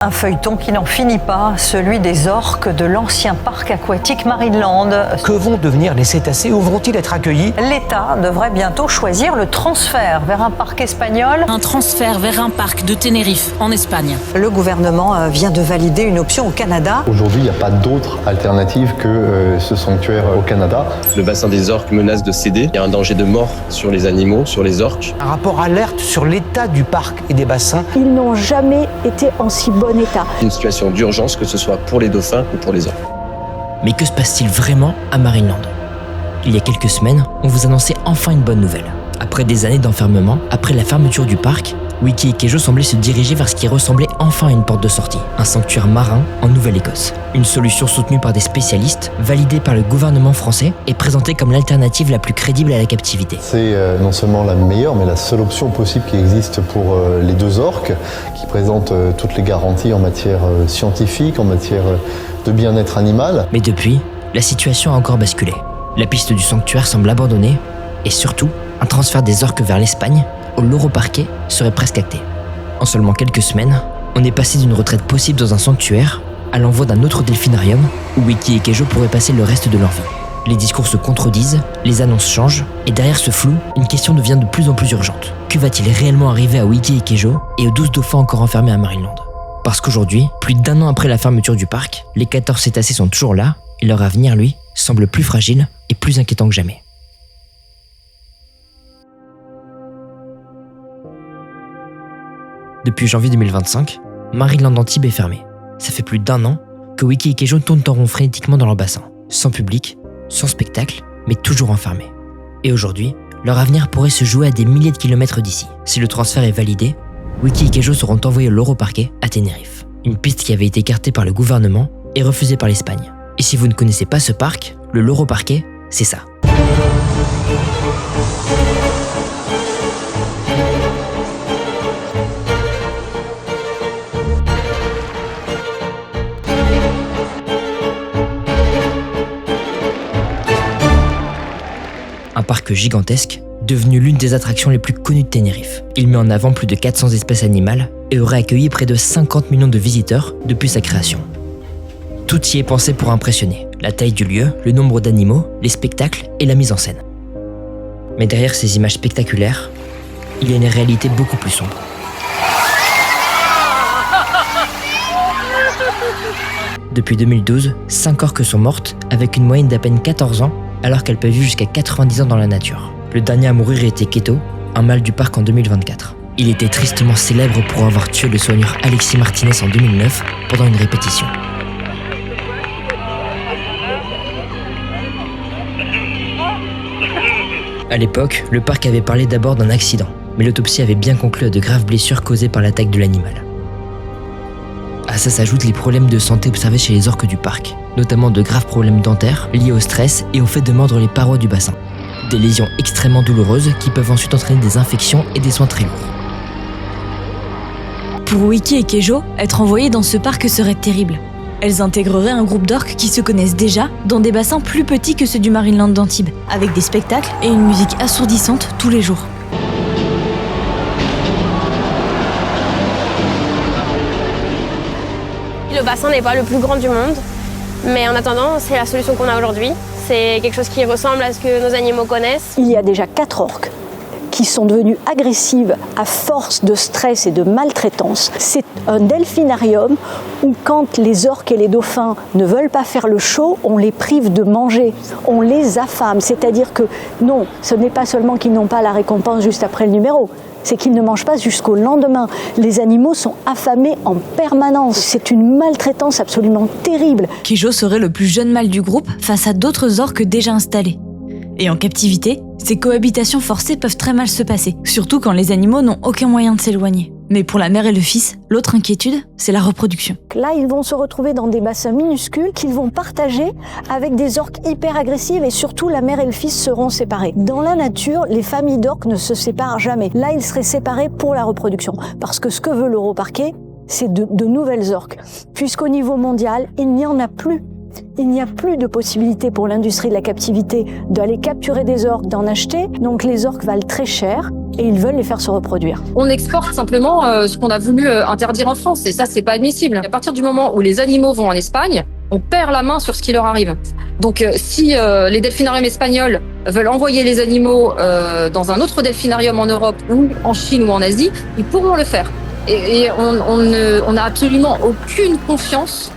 Un feuilleton qui n'en finit pas, celui des orques de l'ancien parc aquatique Marineland. Que vont devenir les cétacés? Où vont-ils être accueillis? L'État devrait bientôt choisir le transfert vers un parc espagnol. Un transfert vers un parc de Tenerife, en Espagne. Le gouvernement vient de valider une option au Canada. Aujourd'hui, il n'y a pas d'autre alternative que ce sanctuaire au Canada. Le bassin des orques menace de céder. Il y a un danger de mort sur les animaux, sur les orques. Un rapport alerte sur l'état du parc et des bassins. Ils n'ont jamais été en si bon état. Une situation d'urgence, que ce soit pour les dauphins ou pour les orques. Mais que se passe-t-il vraiment à Marineland? Il y a quelques semaines, on vous annonçait enfin une bonne nouvelle. Après des années d'enfermement, après la fermeture du parc, Wiki et Kejo semblaient se diriger vers ce qui ressemblait enfin à une porte de sortie, un sanctuaire marin en Nouvelle-Écosse. Une solution soutenue par des spécialistes, validée par le gouvernement français et présentée comme l'alternative la plus crédible à la captivité. C'est non seulement la meilleure, mais la seule option possible qui existe pour les deux orques, qui présentent toutes les garanties en matière scientifique, en matière de bien-être animal. Mais depuis, la situation a encore basculé. La piste du sanctuaire semble abandonnée et surtout, un transfert des orques vers l'Espagne, au Loro Parque, serait presque acté. En seulement quelques semaines, on est passé d'une retraite possible dans un sanctuaire à l'envoi d'un autre delphinarium où Wiki et Kejo pourraient passer le reste de leur vie. Les discours se contredisent, les annonces changent, et derrière ce flou, une question devient de plus en plus urgente. Que va-t-il réellement arriver à Wiki et Kejo et aux 12 dauphins encore enfermés à Marineland? Parce qu'aujourd'hui, plus d'1 an après la fermeture du parc, les 14 cétacés sont toujours là, et leur avenir, lui, semble plus fragile et plus inquiétant que jamais. Depuis janvier 2025, Marineland Antibes est fermé. Ça fait plus d'1 an que Wiki et Kejo tournent en rond frénétiquement dans leur bassin, sans public, sans spectacle, mais toujours enfermés. Et aujourd'hui, leur avenir pourrait se jouer à des milliers de kilomètres d'ici. Si le transfert est validé, Wiki et Kejo seront envoyés au Loro Parque à Tenerife, une piste qui avait été écartée par le gouvernement et refusée par l'Espagne. Et si vous ne connaissez pas ce parc, le Loro Parque, c'est ça. Un parc gigantesque, devenu l'une des attractions les plus connues de Tenerife. Il met en avant plus de 400 espèces animales et aurait accueilli près de 50 millions de visiteurs depuis sa création. Tout y est pensé pour impressionner, la taille du lieu, le nombre d'animaux, les spectacles et la mise en scène. Mais derrière ces images spectaculaires, il y a une réalité beaucoup plus sombre. Depuis 2012, 5 orques sont mortes avec une moyenne d'à peine 14 ans alors qu'elles peuvent vivre jusqu'à 90 ans dans la nature. Le dernier à mourir était Keto, un mâle du parc en 2024. Il était tristement célèbre pour avoir tué le soigneur Alexis Martinez en 2009 pendant une répétition. À l'époque, le parc avait parlé d'abord d'un accident, mais l'autopsie avait bien conclu à de graves blessures causées par l'attaque de l'animal. À ça s'ajoutent les problèmes de santé observés chez les orques du parc, notamment de graves problèmes dentaires liés au stress et au fait de mordre les parois du bassin. Des lésions extrêmement douloureuses qui peuvent ensuite entraîner des infections et des soins très lourds. Pour Wiki et Kejo, être envoyés dans ce parc serait terrible. Elles intégreraient un groupe d'orques qui se connaissent déjà dans des bassins plus petits que ceux du Marineland d'Antibes, avec des spectacles et une musique assourdissante tous les jours. Le bassin n'est pas le plus grand du monde, mais en attendant, c'est la solution qu'on a aujourd'hui. C'est quelque chose qui ressemble à ce que nos animaux connaissent. Il y a déjà 4 orques qui sont devenues agressives à force de stress et de maltraitance. C'est un delphinarium où quand les orques et les dauphins ne veulent pas faire le show, on les prive de manger, on les affame. C'est-à-dire que non, ce n'est pas seulement qu'ils n'ont pas la récompense juste après le numéro, c'est qu'ils ne mangent pas jusqu'au lendemain. Les animaux sont affamés en permanence. C'est une maltraitance absolument terrible. Kejo serait le plus jeune mâle du groupe face à d'autres orques déjà installés. Et en captivité, ces cohabitations forcées peuvent très mal se passer, surtout quand les animaux n'ont aucun moyen de s'éloigner. Mais pour la mère et le fils, l'autre inquiétude, c'est la reproduction. Là, ils vont se retrouver dans des bassins minuscules qu'ils vont partager avec des orques hyper agressives et surtout la mère et le fils seront séparés. Dans la nature, les familles d'orques ne se séparent jamais. Là, ils seraient séparés pour la reproduction. Parce que ce que veut Loro Parque, c'est de nouvelles orques. Puisqu'au niveau mondial, il n'y en a plus. Il n'y a plus de possibilité pour l'industrie de la captivité d'aller capturer des orques, d'en acheter. Donc les orques valent très cher et ils veulent les faire se reproduire. On exporte simplement ce qu'on a voulu interdire en France et ça, c'est pas admissible. À partir du moment où les animaux vont en Espagne, on perd la main sur ce qui leur arrive. Donc si les delphinariums espagnols veulent envoyer les animaux dans un autre delphinarium en Europe ou en Chine ou en Asie, ils pourront le faire. Et on n'a absolument aucune confiance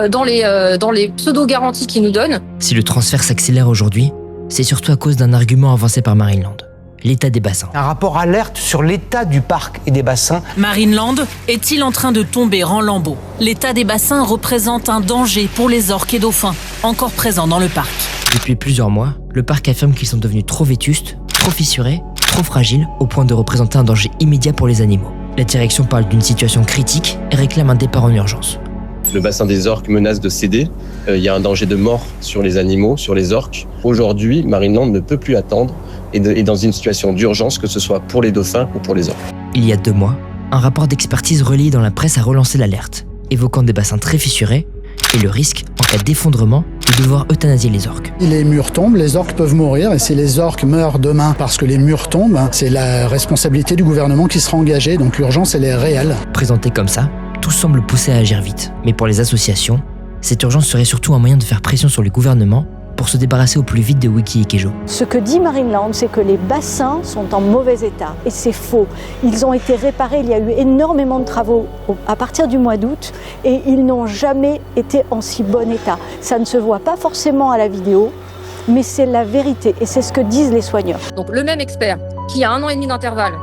dans les pseudo-garanties qu'ils nous donnent. Si le transfert s'accélère aujourd'hui, c'est surtout à cause d'un argument avancé par Marineland, l'état des bassins. Un rapport alerte sur l'état du parc et des bassins. Marineland est-il en train de tomber en lambeaux? L'état des bassins représente un danger pour les orques et dauphins, encore présents dans le parc. Depuis plusieurs mois, le parc affirme qu'ils sont devenus trop vétustes, trop fissurés, trop fragiles, au point de représenter un danger immédiat pour les animaux. La direction parle d'une situation critique et réclame un départ en urgence. Le bassin des orques menace de céder. Il y a un danger de mort sur les animaux, sur les orques. Aujourd'hui, Marineland ne peut plus attendre et est dans une situation d'urgence, que ce soit pour les dauphins ou pour les orques. Il y a 2 mois, un rapport d'expertise relayé dans la presse a relancé l'alerte, évoquant des bassins très fissurés et le risque, en cas d'effondrement, de devoir euthanasier les orques. Les murs tombent, les orques peuvent mourir, et si les orques meurent demain parce que les murs tombent, c'est la responsabilité du gouvernement qui sera engagée, donc l'urgence elle est réelle. Présenté comme ça, tout semble pousser à agir vite. Mais pour les associations, cette urgence serait surtout un moyen de faire pression sur les gouvernements pour se débarrasser au plus vite de Wiki et Kejo. Ce que dit Marineland, c'est que les bassins sont en mauvais état. Et c'est faux. Ils ont été réparés, il y a eu énormément de travaux à partir du mois d'août et ils n'ont jamais été en si bon état. Ça ne se voit pas forcément à la vidéo, mais c'est la vérité et c'est ce que disent les soigneurs. Donc le même expert qui a 1 an et demi d'intervalle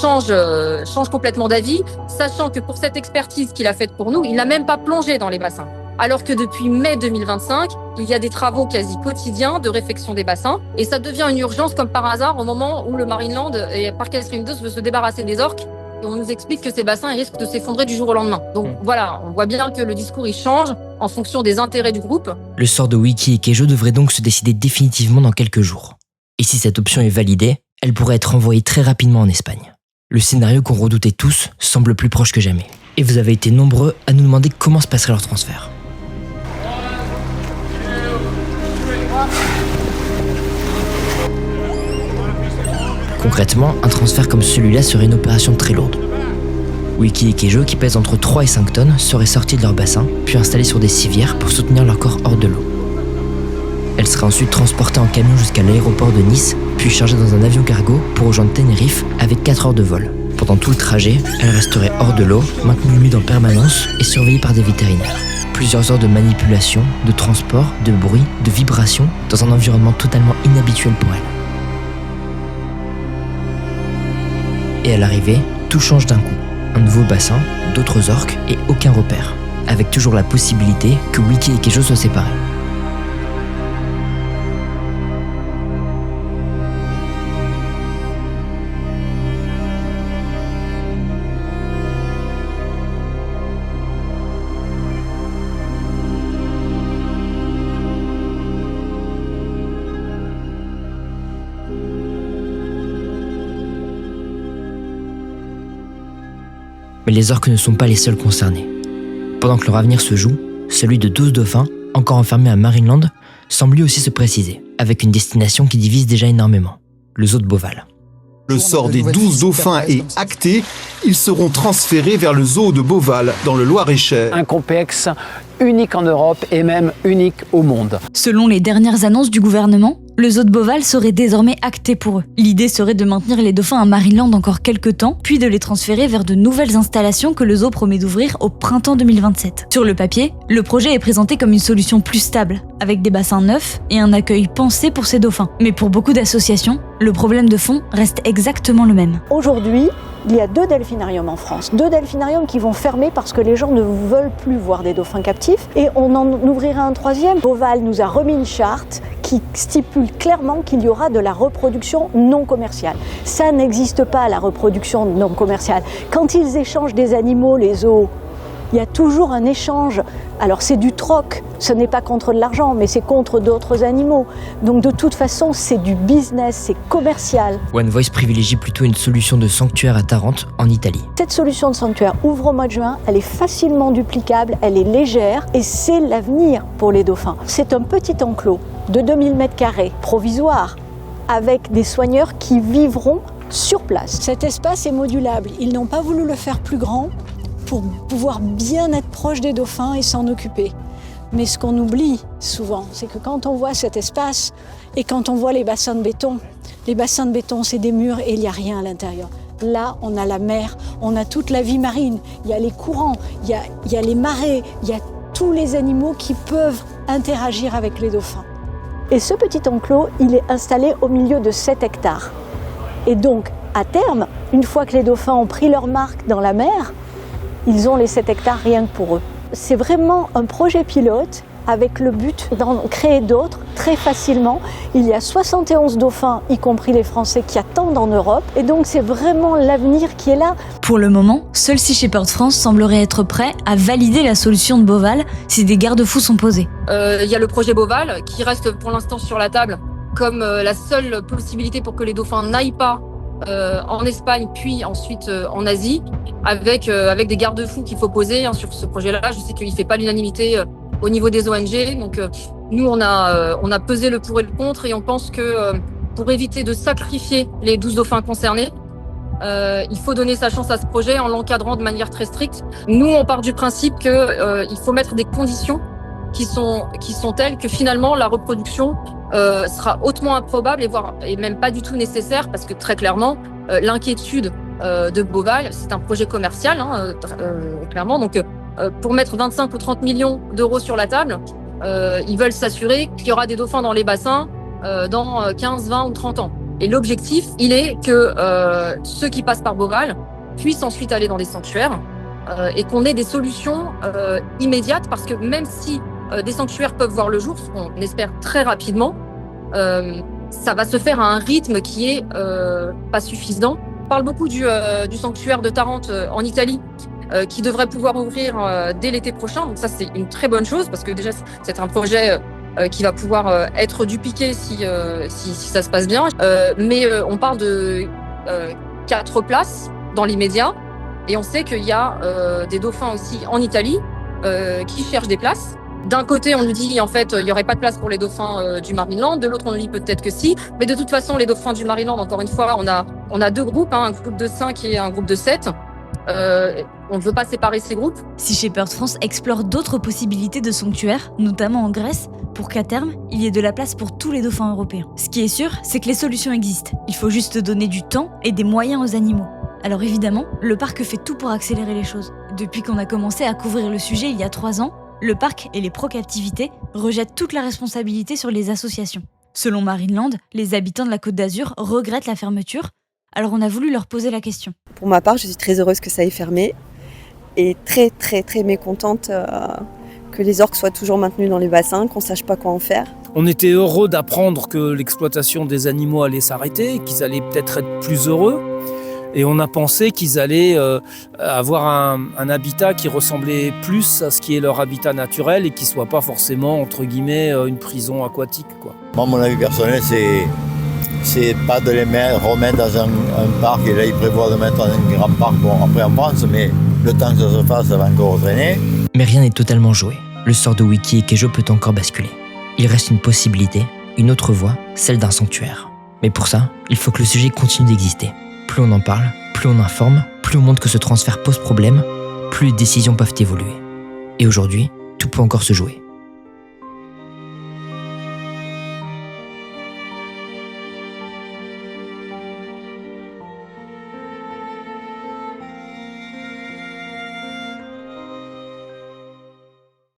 change complètement d'avis, sachant que pour cette expertise qu'il a faite pour nous, il n'a même pas plongé dans les bassins. Alors que depuis mai 2025, il y a des travaux quasi quotidiens de réfection des bassins et ça devient une urgence comme par hasard au moment où le Marineland et Parc Extreme 2 veut se débarrasser des orques et on nous explique que ces bassins ils risquent de s'effondrer du jour au lendemain. Donc voilà, on voit bien que le discours il change en fonction des intérêts du groupe. Le sort de Wiki et Kejo devrait donc se décider définitivement dans quelques jours. Et si cette option est validée, elle pourrait être envoyée très rapidement en Espagne. Le scénario qu'on redoutait tous semble plus proche que jamais. Et vous avez été nombreux à nous demander comment se passerait leur transfert. Concrètement, un transfert comme celui-là serait une opération très lourde. Wiki et Kejo, qui pèsent entre 3 et 5 tonnes, seraient sortis de leur bassin, puis installés sur des civières pour soutenir leur corps hors de l'eau. Elle serait ensuite transportée en camion jusqu'à l'aéroport de Nice, puis chargée dans un avion cargo pour rejoindre Tenerife avec 4 heures de vol. Pendant tout le trajet, elle resterait hors de l'eau, maintenue humide en permanence et surveillée par des vétérinaires. Plusieurs heures de manipulation, de transport, de bruit, de vibration, dans un environnement totalement inhabituel pour elle. Et à l'arrivée, tout change d'un coup. Un nouveau bassin, d'autres orques et aucun repère. Avec toujours la possibilité que Wiki et Kejo soient séparés. Mais les orques ne sont pas les seuls concernés. Pendant que leur avenir se joue, celui de 12 dauphins, encore enfermés à Marineland, semble lui aussi se préciser, avec une destination qui divise déjà énormément, le zoo de Beauval. Le sort des 12 dauphins est acté. Ils seront transférés vers le zoo de Beauval, dans le Loir-et-Cher. Un complexe unique en Europe et même unique au monde. Selon les dernières annonces du gouvernement, le zoo de Beauval serait désormais acté pour eux. L'idée serait de maintenir les dauphins à Marineland encore quelques temps, puis de les transférer vers de nouvelles installations que le zoo promet d'ouvrir au printemps 2027. Sur le papier, le projet est présenté comme une solution plus stable, avec des bassins neufs et un accueil pensé pour ces dauphins. Mais pour beaucoup d'associations, le problème de fond reste exactement le même. Aujourd'hui, il y a 2 delphinariums en France. 2 delphinariums qui vont fermer parce que les gens ne veulent plus voir des dauphins captifs. Et on en ouvrira un 3e. Beauval nous a remis une charte qui stipule clairement qu'il y aura de la reproduction non commerciale. Ça n'existe pas, la reproduction non commerciale. Quand ils échangent des animaux, les zoos, il y a toujours un échange. Alors c'est du troc, ce n'est pas contre de l'argent, mais c'est contre d'autres animaux. Donc de toute façon, c'est du business, c'est commercial. One Voice privilégie plutôt une solution de sanctuaire à Tarente, en Italie. Cette solution de sanctuaire ouvre au mois de juin, elle est facilement duplicable, elle est légère et c'est l'avenir pour les dauphins. C'est un petit enclos de 2000 m2 provisoire avec des soigneurs qui vivront sur place. Cet espace est modulable. Ils n'ont pas voulu le faire plus grand pour pouvoir bien être proche des dauphins et s'en occuper. Mais ce qu'on oublie souvent, c'est que quand on voit cet espace et quand on voit les bassins de béton, c'est des murs et il n'y a rien à l'intérieur. Là, on a la mer, on a toute la vie marine, il y a les courants, il y a les marées, il y a tous les animaux qui peuvent interagir avec les dauphins. Et ce petit enclos, il est installé au milieu de 7 hectares. Et donc, à terme, une fois que les dauphins ont pris leur marque dans la mer, ils ont les 7 hectares rien que pour eux. C'est vraiment un projet pilote avec le but d'en créer d'autres très facilement. Il y a 71 dauphins, y compris les Français, qui attendent en Europe. Et donc c'est vraiment l'avenir qui est là. Pour le moment, seul Sea Shepherd France semblerait être prêt à valider la solution de Beauval si des garde-fous sont posés. Il y a le projet Beauval qui reste pour l'instant sur la table comme la seule possibilité pour que les dauphins n'aillent pas en Espagne puis ensuite en Asie avec des garde-fous qu'il faut poser sur ce projet-là. Je sais qu'il ne fait pas l'unanimité au niveau des ONG. Donc nous, on a pesé le pour et le contre et on pense que pour éviter de sacrifier les 12 dauphins concernés, il faut donner sa chance à ce projet en l'encadrant de manière très stricte. Nous, on part du principe qu'il faut mettre des conditions qui sont telles que finalement la reproduction sera hautement improbable et même pas du tout nécessaire parce que très clairement, l'inquiétude de Beauval, c'est un projet commercial, clairement. Donc pour mettre 25 ou 30 millions d'euros sur la table, ils veulent s'assurer qu'il y aura des dauphins dans les bassins dans 15, 20 ou 30 ans. Et l'objectif, il est que ceux qui passent par Beauval puissent ensuite aller dans des sanctuaires et qu'on ait des solutions immédiates parce que même si des sanctuaires peuvent voir le jour, ce qu'on espère très rapidement, ça va se faire à un rythme qui est pas suffisant. On parle beaucoup du sanctuaire de Tarente en Italie qui devrait pouvoir ouvrir dès l'été prochain. Donc ça, c'est une très bonne chose parce que déjà, c'est un projet qui va pouvoir être dupliqué si ça se passe bien. Mais on parle de 4 places dans l'immédiat et on sait qu'il y a des dauphins aussi en Italie qui cherchent des places. D'un côté, on nous dit en fait il y aurait pas de place pour les dauphins du Marineland. De l'autre, on nous dit peut-être que si. Mais de toute façon, les dauphins du Marineland, encore une fois, on a 2 groupes, un groupe de 5 et un groupe de 7. On ne veut pas séparer ces groupes. Sea Shepherd France explore d'autres possibilités de sanctuaires, notamment en Grèce, pour qu'à terme, il y ait de la place pour tous les dauphins européens. Ce qui est sûr, c'est que les solutions existent. Il faut juste donner du temps et des moyens aux animaux. Alors évidemment, le parc fait tout pour accélérer les choses. Depuis qu'on a commencé à couvrir le sujet il y a 3 ans, le parc et les pro-captivités rejettent toute la responsabilité sur les associations. Selon Marineland, les habitants de la Côte d'Azur regrettent la fermeture, alors on a voulu leur poser la question. Pour ma part, je suis très heureuse que ça ait fermé et très très très mécontente que les orques soient toujours maintenus dans les bassins, qu'on ne sache pas quoi en faire. On était heureux d'apprendre que l'exploitation des animaux allait s'arrêter, qu'ils allaient peut-être être plus heureux. Et on a pensé qu'ils allaient avoir un habitat qui ressemblait plus à ce qui est leur habitat naturel et qui ne soit pas forcément, entre guillemets, une prison aquatique, quoi. Moi, mon avis personnel, c'est pas de les remettre dans un parc. Et là, ils prévoient de mettre un grand parc, bon, après en France, mais le temps que ça se fasse, ça va encore traîner. Mais rien n'est totalement joué. Le sort de Wiki et Kejo peut encore basculer. Il reste une possibilité, une autre voie, celle d'un sanctuaire. Mais pour ça, il faut que le sujet continue d'exister. Plus on en parle, plus on informe, plus on montre que ce transfert pose problème, plus les décisions peuvent évoluer. Et aujourd'hui, tout peut encore se jouer.